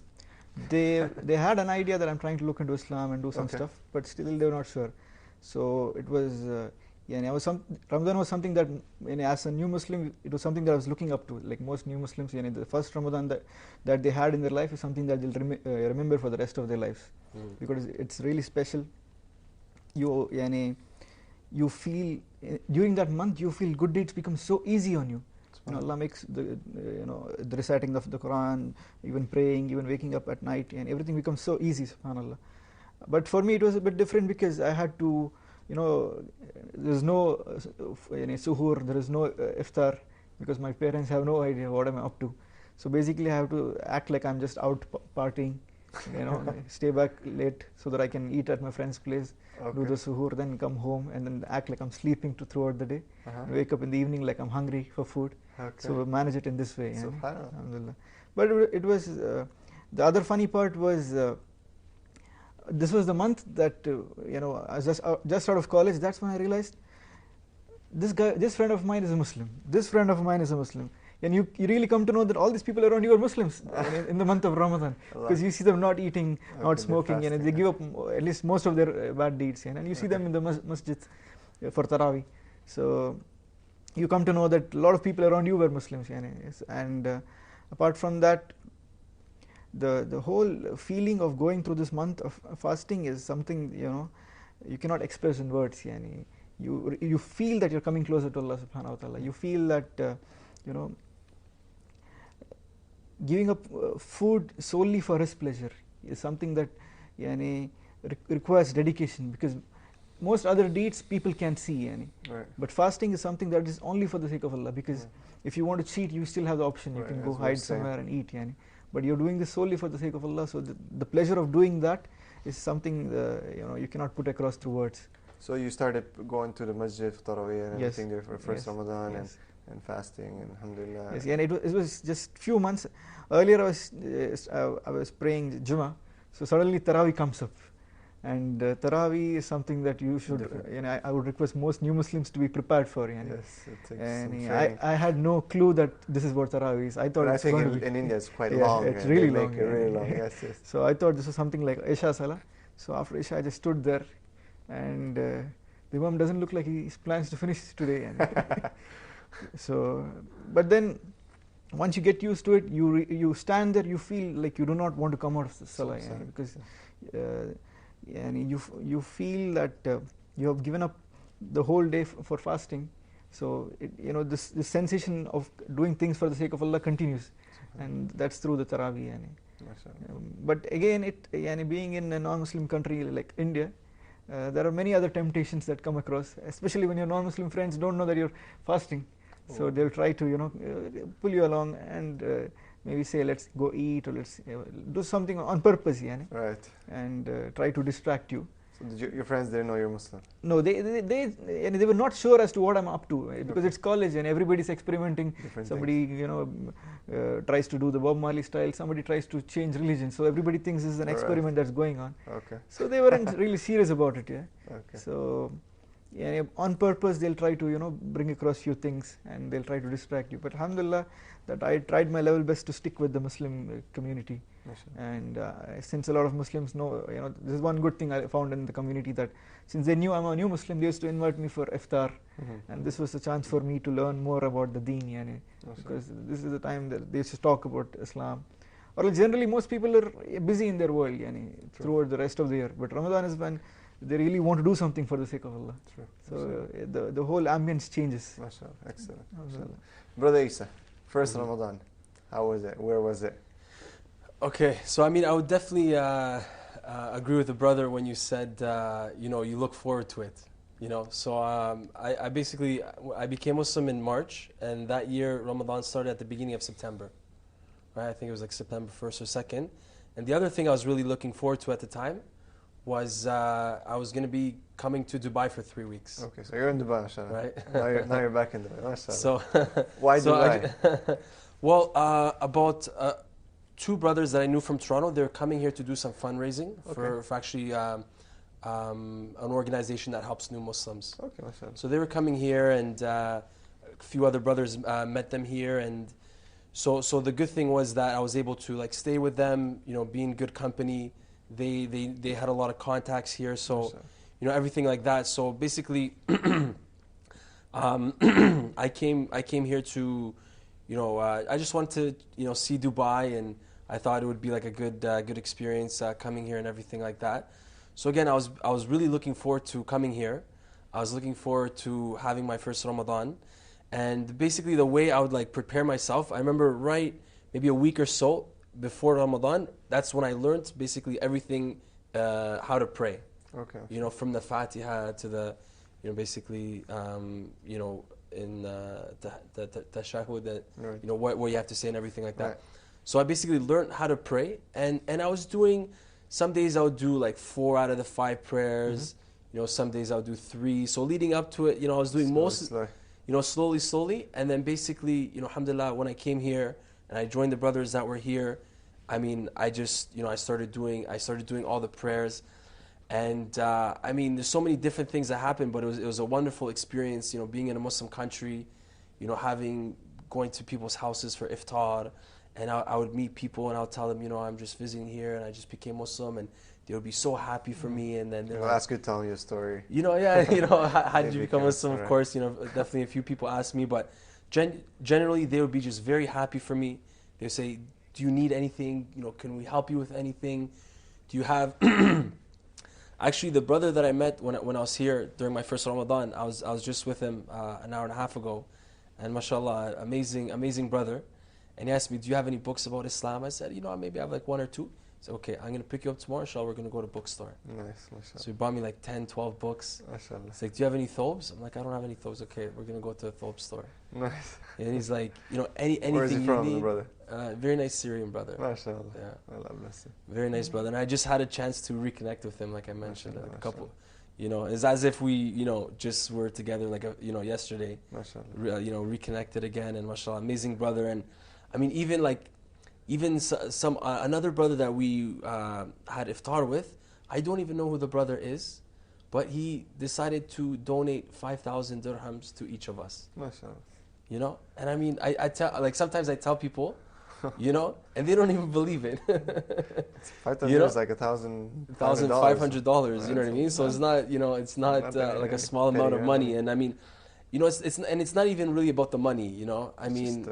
They had an idea that I'm trying to look into Islam and do some stuff, but still they were not sure. So it was, Ramadan was something that, as a new Muslim, it was something that I was looking up to. Like most new Muslims, the first Ramadan that they had in their life is something that they'll remember for the rest of their lives, because it's really special. You feel during that month, you feel good deeds become so easy on you. Allah makes the reciting of the Quran, even praying, even waking up at night, and everything becomes so easy, subhanallah. But for me it was a bit different, because I had to, there's no suhoor, there is no iftar, because my parents have no idea what I'm up to. So basically I have to act like I'm just out partying, stay back late so that I can eat at my friend's place, do the suhoor, then come home and then act like I'm sleeping throughout the day, and wake up in the evening like I'm hungry for food. So manage it in this way. Alhamdulillah. But it was, the other funny part was, this was the month that, I was just out of college. That's when I realized, this friend of mine is a Muslim. This friend of mine is a Muslim. And you really come to know that all these people around you are Muslims in the month of Ramadan, because you see them not eating, not smoking, and they give up at least most of their bad deeds, and you see them in the masjid for Tarawih. So you come to know that a lot of people around you were Muslims, and apart from that, the whole feeling of going through this month of fasting is something you cannot express in words. You feel that you're coming closer to Allah subhanahu wa ta'ala. You feel that giving up food solely for His pleasure is something that requires dedication, because most other deeds people can see, but fasting is something that is only for the sake of Allah, because if you want to cheat, you still have the option, you can go hide somewhere and eat, but you're doing this solely for the sake of Allah. So the pleasure of doing that is something you cannot put across through words. So you started going to the masjid for Tarawih and everything there for first Ramadan and fasting, and alhamdulillah. Yes, and it was just few months earlier. I was praying Jummah, so suddenly Tarawih comes up, and Tarawih is something that you should. I would request most new Muslims to be prepared for. Yes, it takes and I had no clue that this is what Tarawih is. I thought. But I think in India it's quite long. It's really long. Really long. Yes. So I thought this was something like Isha Salah. So after Isha, I just stood there, and the Imam doesn't look like he plans to finish today. So, but then once you get used to it, you stand there, you feel like you do not want to come out of the salah, because you feel that you have given up the whole day for fasting. So this sensation of doing things for the sake of Allah continues, and that's through the Tarawih. But again, being in a non-Muslim country like India, there are many other temptations that come across, especially when your non-Muslim friends don't know that you're fasting. So they'll try to pull you along and maybe say, let's go eat, or let's do something on purpose, right, and try to distract you. So did your friends didn't know you're Muslim? No, they were not sure as to what I'm up to, because it's college and everybody's experimenting. Somebody tries to do the Bob Marley style, somebody tries to change religion, so everybody thinks this is an experiment that's going on. So they weren't really serious about it. So on purpose they'll try to bring across few things, and they'll try to distract you. But alhamdulillah, that I tried my level best to stick with the Muslim community. And since a lot of Muslims know, this is one good thing I found in the community, that since they knew I'm a new Muslim, they used to invite me for iftar, and this was a chance for me to learn more about the deen, because this is the time that they used to talk about Islam. Or generally most people are busy in their world throughout the rest of the year, but Ramadan is when they really want to do something for the sake of Allah. So the whole ambience changes. MashaAllah, excellent. Brother Isa, first Ramadan, how was it? Where was it? Okay, so I would definitely agree with the brother when you said, you look forward to it. So I became Muslim in March, and that year Ramadan started at the beginning of September. Right? I think it was like September 1st or 2nd. And the other thing I was really looking forward to at the time was I was going to be coming to Dubai for 3 weeks. Okay, so you're in Dubai, mashallah. Right? now you're back in Dubai, mashallah. So why Dubai? Well, about 2 brothers that I knew from Toronto, they're coming here to do some fundraising for actually an organization that helps new Muslims. Okay, mashallah. So they were coming here, and a few other brothers met them here, and so the good thing was that I was able to like stay with them, be in good company. They had a lot of contacts here, so everything like that. So basically, I came here to, I just wanted to see Dubai, and I thought it would be like a good experience coming here and everything like that. So again, I was really looking forward to coming here. I was looking forward to having my first Ramadan, and basically the way I would like prepare myself. I remember maybe a week or so before Ramadan. That's when I learned basically everything, how to pray. Okay. From the Fatiha to the, basically, in the tashahhud, that Right. what you have to say and everything like that. Right. So I basically learned how to pray, and I was doing. Some days I would do like 4 out of the 5 prayers. Some days I would do 3. So leading up to it, I was doing slowly, and then basically, alhamdulillah, when I came here and I joined the brothers that were here, I mean, I just, I started doing all the prayers, and I mean, there's so many different things that happened, but it was a wonderful experience, being in a Muslim country, going to people's houses for iftar. And I would meet people and I'll tell them, I'm just visiting here and I just became Muslim, and they would be so happy for me. And then they're like, that's good telling you a story. How did you become Muslim? Of course, definitely a few people ask me, but generally they would be just very happy for me. They would say, do you need anything? Can we help you with anything? Do you have... Actually, the brother that I met when I was here during my first Ramadan, I was just with him an hour and a half ago. And mashallah, amazing brother. And he asked me, do you have any books about Islam? I said, maybe I have like 1 or 2. He said, okay, I'm going to pick you up tomorrow, inshallah, we're going to go to a bookstore. Nice, mashallah. So he bought me like 10, 12 books. Mashallah. He's like, do you have any thobes? I'm like, I don't have any thobes. Okay, we're going to go to a thobe store. Nice. And he's like, anything Where is he from, you need. brother? Very nice Syrian brother. Mashallah. Yeah. Allah bless him. Very nice brother. And I just had a chance to reconnect with him, like I mentioned, Mashallah, a couple. It's as if we, just were together like, yesterday. Mashallah. Reconnected again, and mashallah, amazing brother. And I mean, even some another brother that we had iftar with, I don't even know who the brother is, but he decided to donate 5,000 dirhams to each of us. Mashallah. And I mean, I tell, like, sometimes I tell people, and they don't even believe it. 5,000 is like $1,500. $1,500. You know what I mean? So it's not, it's not like a small amount of money. And I mean, it's not even really about the money. I mean,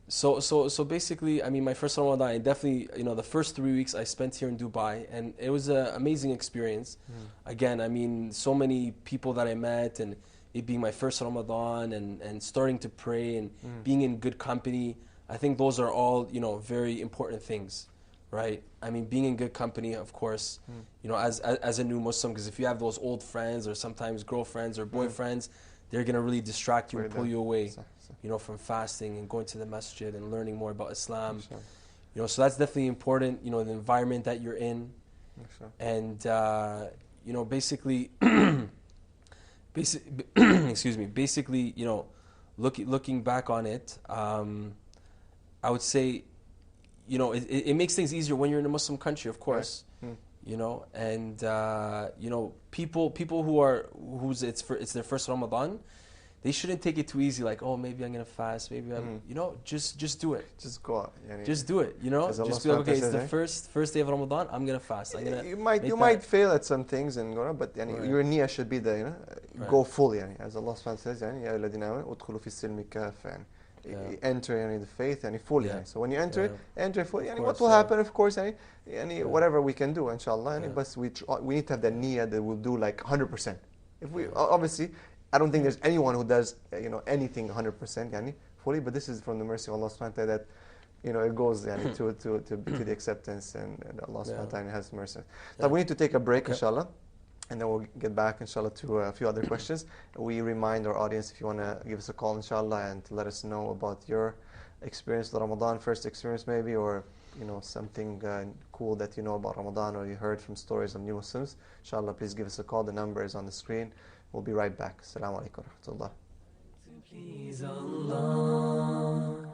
so basically, I mean, my first Ramadan, I definitely, the first 3 weeks I spent here in Dubai, and it was an amazing experience. Again, I mean, so many people that I met, and it being my first Ramadan, and starting to pray, and being in good company. I think those are all, very important things, right? I mean, being in good company, of course, as a new Muslim, because if you have those old friends or sometimes girlfriends or boyfriends, they're going to really distract you and pull you away, from fasting and going to the masjid and learning more about Islam. So that's definitely important, the environment that you're in. And, basically, excuse me, basically, looking back on it, I would say, it makes things easier when you're in a Muslim country, of course. And people it's their first Ramadan, they shouldn't take it too easy. Like, oh, maybe I'm gonna fast. Maybe I'm, just do it. Just go out. Just do it. Just be like, okay, it's the first day of Ramadan. I'm gonna fast. You might fail at some things and go, but your niyyah should be there. Go fully. As Allah subhanahu wa ta'ala says, يا الذين آمنوا ادخلوا في السلم كافة. Enter the faith fully. So when you enter fully. What will happen, of course, whatever we can do, inshallah. But we need to have that niyyah that we'll do like 100%. If we obviously, I don't think there's anyone who does anything 100% fully. But this is from the mercy of Allah subhanahu wa ta'ala that it goes to the acceptance, and Allah subhanahu wa ta'ala has mercy. Now we need to take a break, inshallah. And then we'll get back, inshallah, to a few other questions. We remind our audience, if you want to give us a call, inshallah, and to let us know about your experience with Ramadan, first experience maybe, or something cool that you know about Ramadan, or you heard from stories of new Muslims. Inshallah, please give us a call. The number is on the screen. We'll be right back. Assalamu alaikum wa rahmatullah. Please Allah,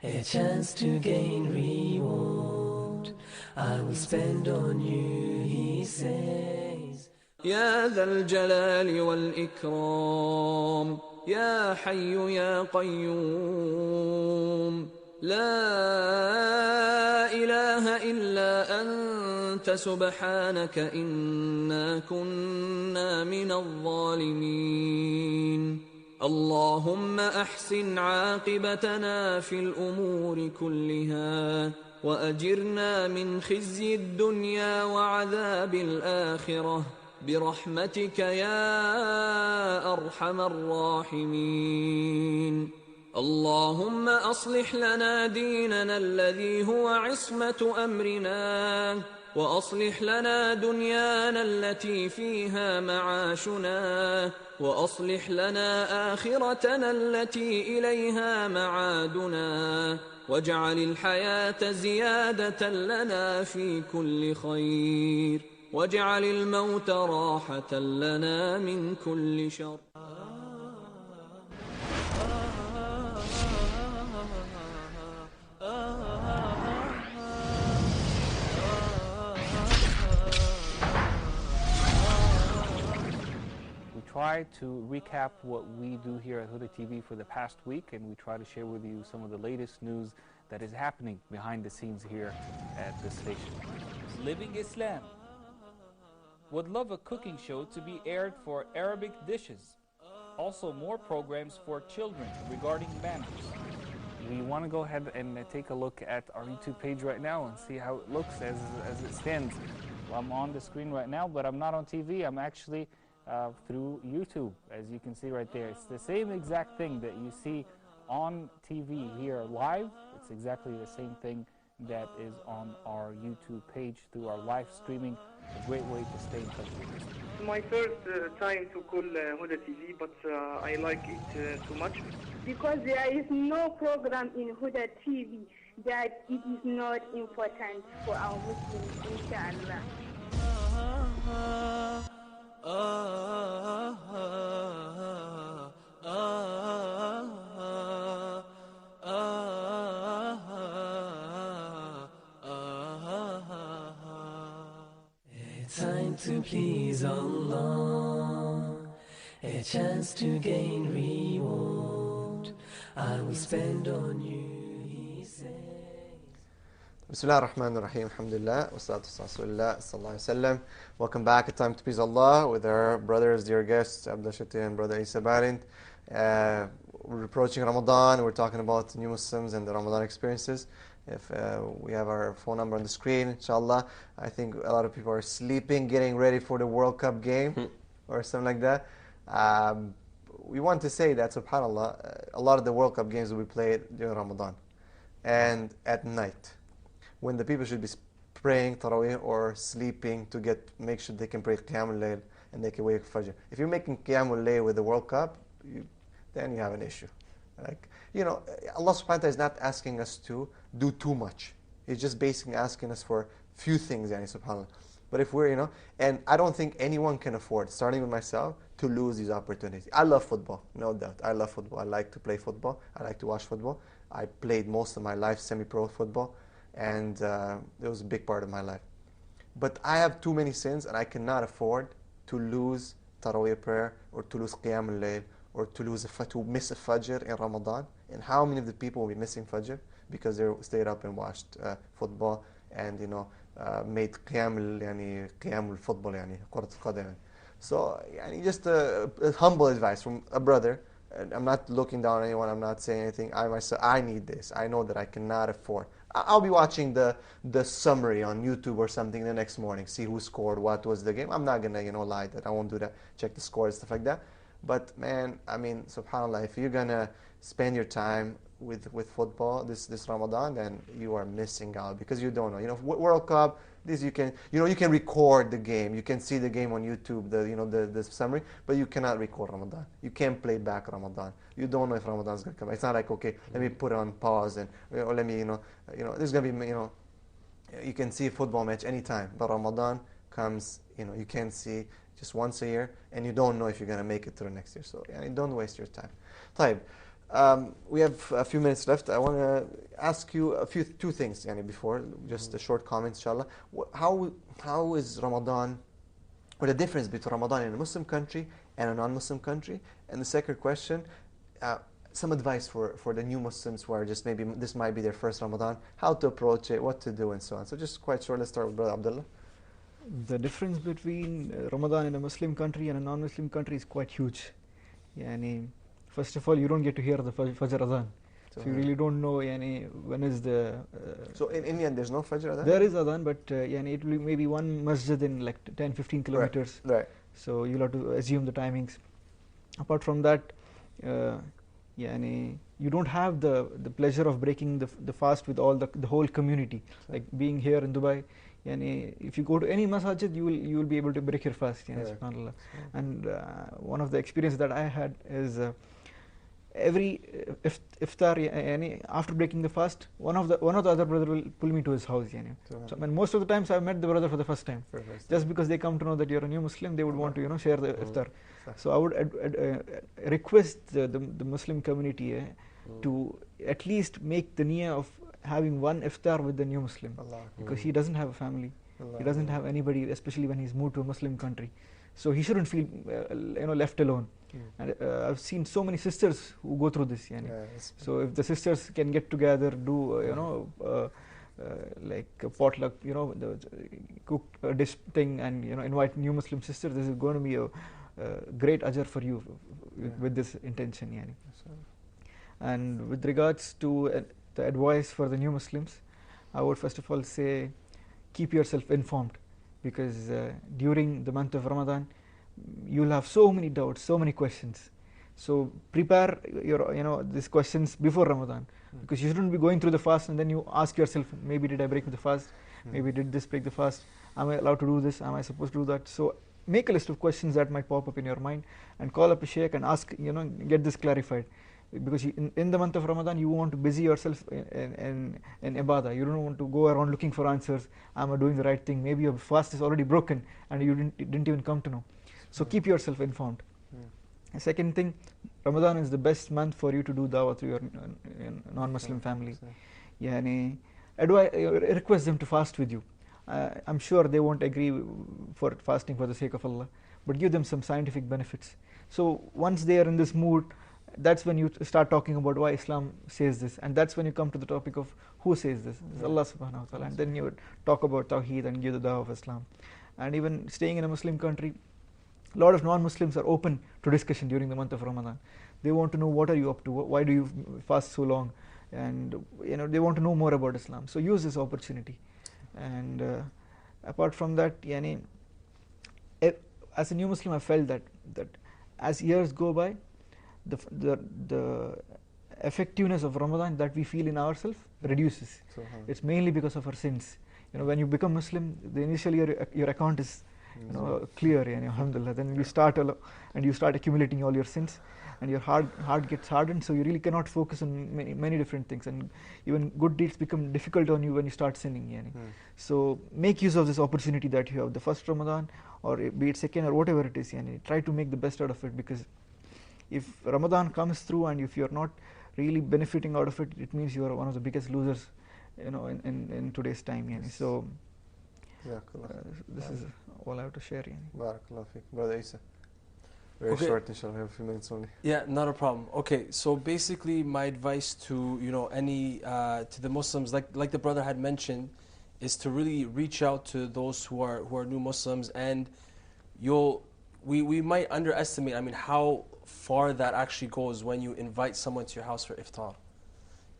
a chance to gain reward I will spend on you, he says. يا ذا الجلال والإكرام يا حي يا قيوم لا إله إلا أنت سبحانك إنا كنا من الظالمين اللهم أحسن عاقبتنا في الأمور كلها وأجرنا من خزي الدنيا وعذاب الآخرة برحمتك يا أرحم الراحمين اللهم أصلح لنا ديننا الذي هو عصمة أمرنا وأصلح لنا دنيانا التي فيها معاشنا وأصلح لنا آخرتنا التي إليها معادنا واجعل الحياة زيادة لنا في كل خير واجعل الموت راحة لنا من كل شر Try to recap what we do here at Huda TV for the past week, and we try to share with you some of the latest news that is happening behind the scenes here at the station. Living Islam would love a cooking show to be aired for Arabic dishes. Also more programs for children regarding manners. We want to go ahead and take a look at our YouTube page right now and see how it looks as it stands. Well, I'm on the screen right now, but I'm not on TV. I'm actually through YouTube, as you can see right there. It's the same exact thing that you see on TV here live. It's exactly the same thing that is on our YouTube page through our live streaming. A great way to stay in touch with us. My first time to call Huda TV, but I like it too much. Because there is no program in Huda TV that it is not important for our Muslims, inshallah. Time to please Allah, a chance to gain reward. I will spend on you, he says. Bismillah ar-Rahman ar-Rahim, alhamdulillah, wa salatu sallallahu alayhi wa sallam. Welcome back at Time to Please Allah with our brothers, dear guests, Abdul Shati and brother Isa Barint. We're approaching Ramadan, we're talking about new Muslims and the Ramadan experiences. If we have our phone number on the screen, inshallah. I think a lot of people are sleeping, getting ready for the World Cup game or something like that. We want to say that, subhanAllah, a lot of the World Cup games will be played during Ramadan and at night, when the people should be praying Taraweeh or sleeping to make sure they can pray Qiyam al-Layl and they can wake Fajr. If you're making Qiyam al-Layl with the World Cup, then you have an issue. Like, you know, Allah subhanahu wa ta'ala is not asking us to do too much. He's just basically asking us for few things, subhanAllah. But if we're, and I don't think anyone can afford, starting with myself, to lose these opportunities. I love football, no doubt. I love football. I like to play football. I like to watch football. I played most of my life semi-pro football, and it was a big part of my life. But I have too many sins, and I cannot afford to lose Taraweeh prayer, or to lose Qiyam al-Layl, or to miss a Fajr in Ramadan. And how many of the people will be missing Fajr because they stayed up and watched football and made Qiyam al-Football, Qurat al-Qadam. So just a humble advice from a brother. And I'm not looking down on anyone, I'm not saying anything. I need this. I know that I cannot afford. I'll be watching the summary on YouTube or something the next morning, see who scored, what was the game. I'm not going to lie that I won't do that, check the score and stuff like that. But man, subhanAllah, if you're going to spend your time with football this Ramadan, then you are missing out because you don't know. World Cup, this you can record the game. You can see the game on YouTube, the summary, but you cannot record Ramadan. You can't play back Ramadan. You don't know if Ramadan's going to come. It's not like, okay, let me put it on pause and or let me, there's going to be, you can see a football match anytime, but Ramadan comes, you can see just once a year, and you don't know if you're going to make it through next year. So don't waste your time. طيب, we have a few minutes left. I want to ask you two things before, just a short comment, inshallah. How is Ramadan or the difference between Ramadan in a Muslim country and a non-Muslim country. And the second question, some advice for the new Muslims who are just maybe this might be their first Ramadan, how to approach it, what to do, and so on. So just quite short, let's start with Brother Abdullah. The difference between Ramadan in a Muslim country and a non-Muslim country is quite huge. First of all, you don't get to hear the Fajr Adhan. So you really don't know when is the... so in India there's no Fajr Adhan? There is Adhan, but it will be maybe one masjid in like 10-15 kilometers. Right. So you'll have to assume the timings. Apart from that, you don't have the pleasure of breaking the fast with all the whole community. Like being here in Dubai, if you go to any masjid, you will be able to break your fast. SubhanAllah. And one of the experiences that I had is every iftar, after breaking the fast, one of the other brother will pull me to his house. So, most of the times I've met the brother for the first time. Just because they come to know that you're a new Muslim, they would want to share the iftar. So I would request the Muslim community to at least make the niyyah of having one iftar with the new Muslim, because he doesn't have a family, he doesn't have anybody, especially when he's moved to a Muslim country. So he shouldn't feel left alone. And I've seen so many sisters who go through this. So if the sisters can get together, do like a potluck, cook a dish thing, and invite new Muslim sisters, this is going to be a great ajr for you with this intention. And with regards to the advice for the new Muslims, I would first of all say keep yourself informed, because during the month of Ramadan you'll have so many doubts, so many questions. So prepare your these questions before Ramadan, because you shouldn't be going through the fast and then you ask yourself, maybe did I break the fast, maybe did this break the fast, am I allowed to do this, am I supposed to do that? So make a list of questions that might pop up in your mind and call up a sheikh and ask, get this clarified. Because in the month of Ramadan you want to busy yourself in ibadah. You don't want to go around looking for answers. Am I doing the right thing? Maybe your fast is already broken and you didn't even come to know. So keep yourself informed. The second thing, Ramadan is the best month for you to do dawah to your non-Muslim family. Request them to fast with you. I'm sure they won't agree for fasting for the sake of Allah, but give them some scientific benefits. So once they are in this mood, that's when you start talking about why Islam says this, and that's when you come to the topic of who says this. It's Allah subhanahu wa ta'ala, and then you would talk about Tawheed and give the dawah of Islam. And even staying in a Muslim country, a lot of non-Muslims are open to discussion during the month of Ramadan. They want to know, what are you up to, why do you fast so long, and they want to know more about Islam. So use this opportunity. And apart from that, as a new Muslim, I felt that as years go by, the effectiveness of Ramadan that we feel in ourselves reduces. It's mainly because of our sins. When you become Muslim, initially your account is clear, alhamdulillah. Then you start accumulating all your sins, and your heart gets hardened, so you really cannot focus on many different things, and even good deeds become difficult on you when you start sinning. So make use of this opportunity that you have, the first Ramadan, or be it second or whatever it is. Try to make the best out of it, because if Ramadan comes through and if you're not really benefiting out of it, it means you are one of the biggest losers in today's time. So this is all I have to share. Barakallah fiqh. Brother Isa, very short, inshallah, we have a few minutes only. Yeah, not a problem. Okay, so basically my advice to to the Muslims, like the brother had mentioned, is to really reach out to those who are new Muslims, and we might underestimate how far that actually goes when you invite someone to your house for iftar.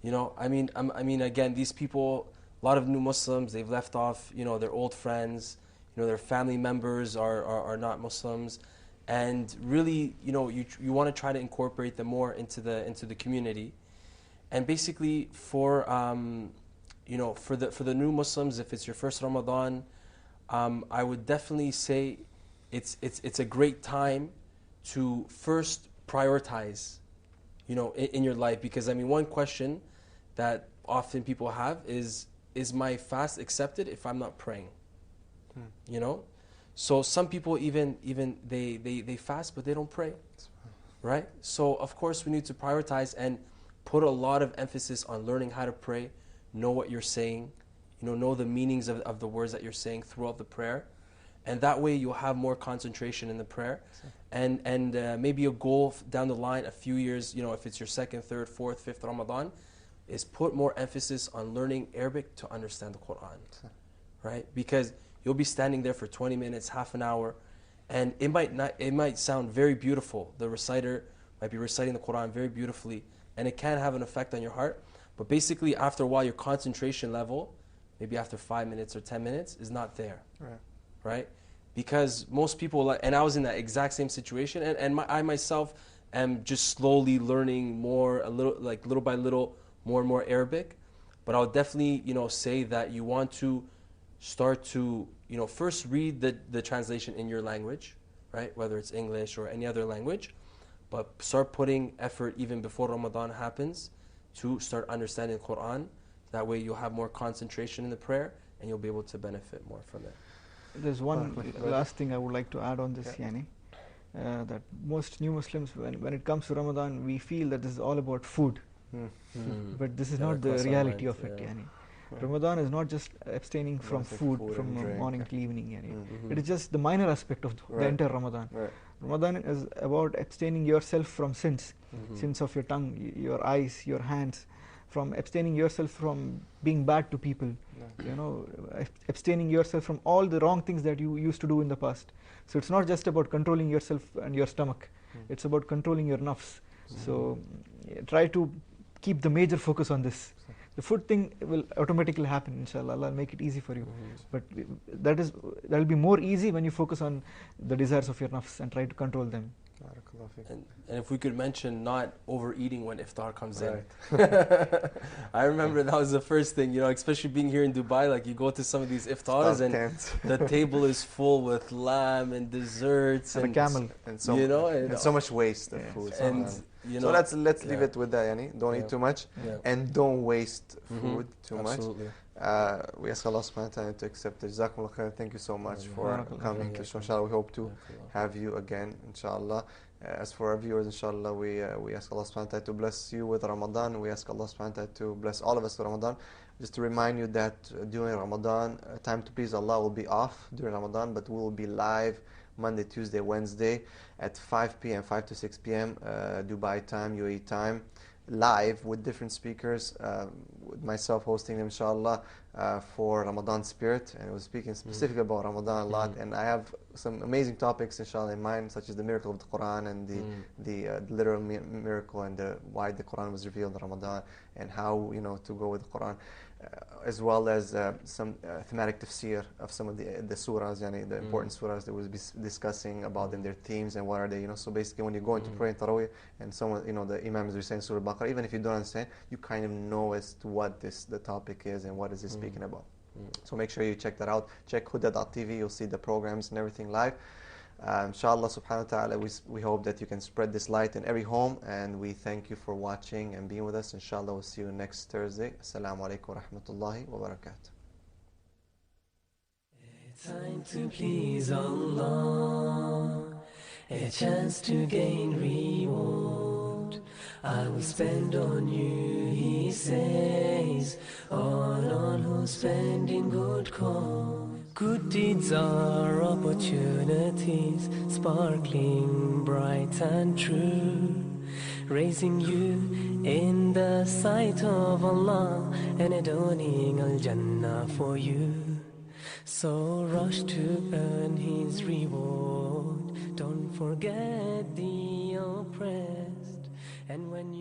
Again, these people, a lot of new Muslims, they've left off their old friends, their family members are not Muslims, and really you want to try to incorporate them more into the community. And basically for the new Muslims, if it's your first Ramadan, I would definitely say it's a great time to first prioritize, in your life. Because one question that often people have is my fast accepted if I'm not praying? So some people even they fast but they don't pray, right? So of course we need to prioritize and put a lot of emphasis on learning how to pray, know what you're saying, know the meanings of the words that you're saying throughout the prayer. And that way you'll have more concentration in the prayer. And maybe a goal down the line, a few years, if it's your second, third, fourth, fifth Ramadan, is put more emphasis on learning Arabic to understand the Quran. Right? Because you'll be standing there for 20 minutes, half an hour, and it might sound very beautiful. The reciter might be reciting the Quran very beautifully, and it can have an effect on your heart. But basically, after a while, your concentration level, maybe after 5 minutes or 10 minutes, is not there. Right? Because most people, and I was in that exact same situation, and I myself am just slowly learning more, little by little, more and more Arabic. But I would definitely, say that you want to start to, first read the translation in your language, right? Whether it's English or any other language. But start putting effort even before Ramadan happens to start understanding the Quran. That way you'll have more concentration in the prayer and you'll be able to benefit more from it. There's one last thing I would like to add on this, Yani. That most new Muslims, when it comes to Ramadan, we feel that this is all about food. But this is not the reality of it, Yani. Ramadan is not just abstaining from food from morning till evening, Yani. It is just the minor aspect of the entire Ramadan. Ramadan is about abstaining yourself from sins, sins of your tongue, your eyes, your hands, from abstaining yourself from being bad to people, abstaining yourself from all the wrong things that you used to do in the past. So it's not just about controlling yourself and your stomach, it's about controlling your nafs. So try to keep the major focus on this. The food thing will automatically happen, inshallah. Allah will make it easy for you. But that will be more easy when you focus on the desires of your nafs and try to control them. And if we could mention not overeating when iftar comes in. I remember that was the first thing, especially being here in Dubai, like you go to some of these iftars and the table is full with lamb and desserts and a camel. And so much waste of food. So let's leave it with that, Yani. Don't eat too much and don't waste food too much. We ask Allah subhanahu wa ta'ala to accept it. Jazakumullah khair. Thank you so much for coming to show. Inshallah, we hope to have you again, inshallah. As for our viewers, inshallah, we ask Allah subhanahu wa ta'ala to bless you with Ramadan. We ask Allah subhanahu wa ta'ala to bless all of us with Ramadan. Just to remind you that during Ramadan, Time to Please Allah will be off during Ramadan, but we will be live Monday, Tuesday, Wednesday at 5 p.m., 5 to 6 p.m. Dubai time, UAE time, live with different speakers, with myself hosting them, inshallah, for Ramadan spirit. And we're speaking specifically about Ramadan a lot. And I have some amazing topics, inshallah, in mind, such as the miracle of the Quran and the literal miracle and why the Quran was revealed in Ramadan and how, to go with the Quran. As well as some thematic tafsir of some of the surahs, the important surahs that we'll be discussing about them, their themes and what are they, So basically when you go into pray in Taraweeh and someone, the Imam is reciting Surah Al-Baqarah, even if you don't understand, you kind of know as to what the topic is and what is it speaking about. So make sure you check that out. Check huda.tv, you'll see the programs and everything live. Inshallah subhanahu wa ta'ala, we hope that you can spread this light in every home, and we thank you for watching and being with us. Inshallah, we'll see you next Thursday. Assalamu alaikum wa rahmatullahi wa barakatuh. Time to please Allah, a chance to gain reward. I will spend on you, He says, on all who spend in good cause. Good deeds are opportunities, sparkling bright and true, raising you in the sight of Allah and adorning Al-Jannah for you. So rush to earn His reward, don't forget the oppressed, and when you